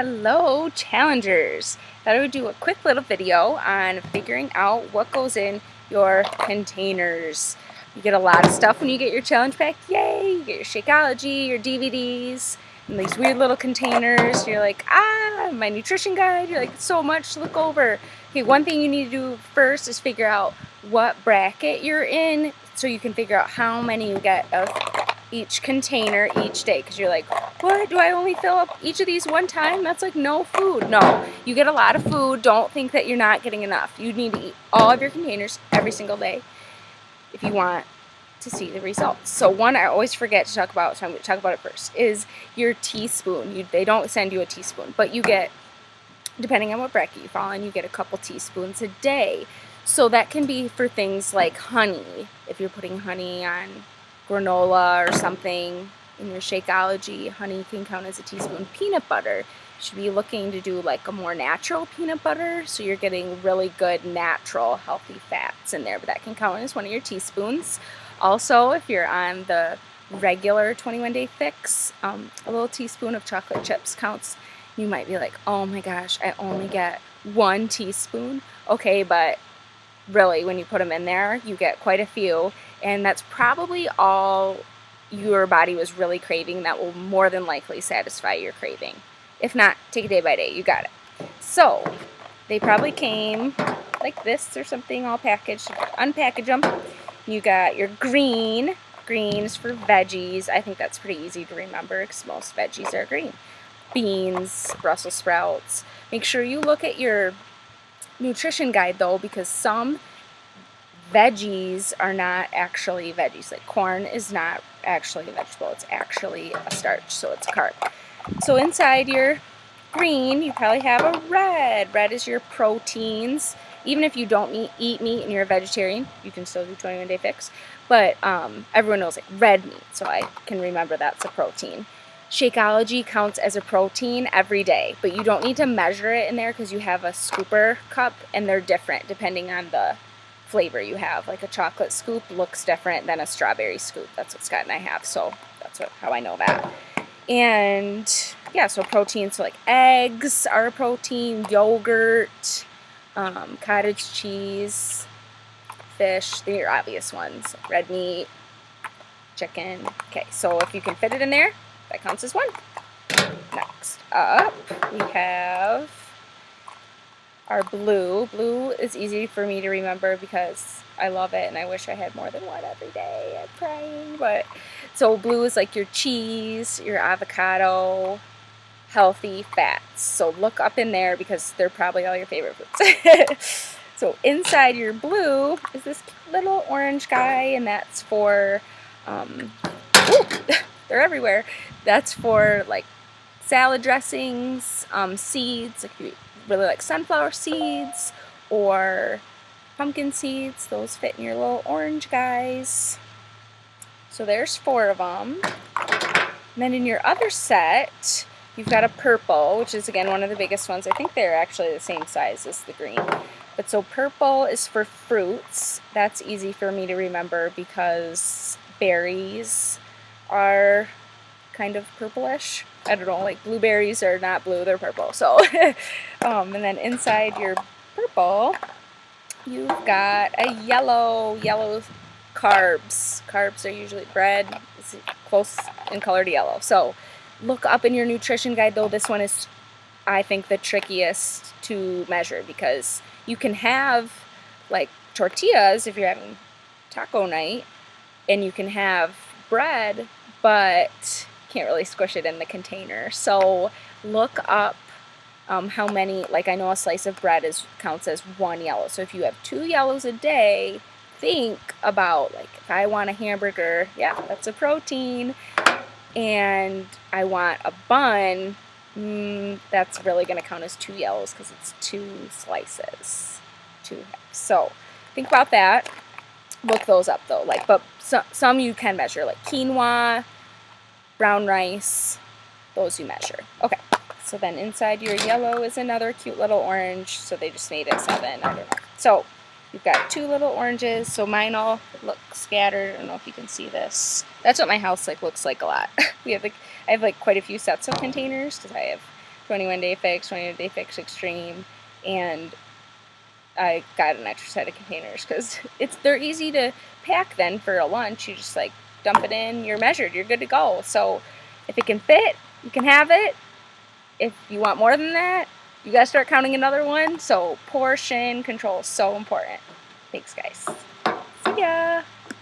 Hello, challengers! Thought I would do a quick little video on figuring out what goes in your containers. You get a lot of stuff when you get your challenge pack. Yay! You get your Shakeology, your DVDs, and these weird little containers. You're like, my nutrition guide. You're like, so much to look over. Okay, one thing you need to do first is figure out what bracket you're in so you can figure out how many you get of each container each day, because you're like, what, do I only fill up each of these one time? That's like no food. No, you get a lot of food. Don't think that you're not getting enough. You need to eat all of your containers every single day if you want to see the results. So one I always forget to talk about, so I'm going to talk about it first, is your teaspoon. They don't send you a teaspoon, but you get, depending on what bracket you fall in, you get a couple teaspoons a day. So that can be for things like honey. If you're putting honey on granola or something in your Shakeology, honey can count as a teaspoon. Peanut butter, you should be looking to do like a more natural peanut butter, so you're getting really good natural healthy fats in there, but that can count as one of your teaspoons. Also, if you're on the regular 21-day fix, a little teaspoon of chocolate chips counts. You might be like, oh my gosh, I only get 1 teaspoon. Okay, but really, when you put them in there, you get quite a few, and that's probably all your body was really craving. That will more than likely satisfy your craving. If not, take it day by day. You got it. So they probably came like this or something, all packaged. Unpackage them. You got your green. Green is for veggies. I think that's pretty easy to remember because most veggies are green. Beans, Brussels sprouts. Make sure you look at your nutrition guide though, because some veggies are not actually veggies. Like corn is not actually a vegetable, it's actually a starch, so it's a carb. So inside your green, you probably have a red. Red is your proteins. Even if you don't eat meat and you're a vegetarian, you can still do 21-day fix. But everyone knows like red meat, so I can remember that's a protein. Shakeology counts as a protein every day, but you don't need to measure it in there because you have a scooper cup and they're different depending on the flavor you have. Like a chocolate scoop looks different than a strawberry scoop. That's what Scott and I have, so that's how I know that. And yeah, so protein, so like eggs are a protein, yogurt, cottage cheese, fish, they're obvious ones, red meat, chicken. Okay, so if you can fit it in there, that counts as 1. Next up, we have our blue. Blue is easy for me to remember because I love it and I wish I had more than one every day. I'm crying, but so blue is like your cheese, your avocado, healthy fats. So look up in there because they're probably all your favorite foods. So inside your blue is this little orange guy, and that's for they're everywhere. That's for like salad dressings, seeds, like if you really like sunflower seeds or pumpkin seeds, those fit in your little orange guys. So there's 4 of them. And then in your other set, you've got a purple, which is again one of the biggest ones. I think they're actually the same size as the green. But so purple is for fruits. That's easy for me to remember because berries are kind of purplish. I don't know, like blueberries are not blue, they're purple. So, and then inside your purple, you've got a yellow carbs. Carbs are usually bread. It's close in color to yellow. So look up in your nutrition guide though. This one is, I think, the trickiest to measure because you can have like tortillas if you're having taco night, and you can have bread, but can't really squish it in the container. So look up how many, like I know a slice of bread counts as 1 yellow. So if you have 2 yellows a day, think about like if I want a hamburger, yeah, that's a protein, and I want a bun, that's really going to count as 2 yellows because it's 2 slices, 2 halves. So think about that. Look those up though. Like, but some you can measure, like quinoa, brown rice, those you measure. Okay, so then inside your yellow is another cute little orange, so they just made it 7, I don't know. So you've got 2 little oranges, so mine all look scattered. I don't know if you can see this. That's what my house like looks like a lot. I have like quite a few sets of containers because I have 21 Day Fix, 21 Day Fix Extreme, and I got an extra set of containers because they're easy to pack then for a lunch. You just like dump it in, you're measured, you're good to go. So if it can fit, you can have it. If you want more than that, you gotta start counting another one. So portion control is so important. Thanks, guys. See ya.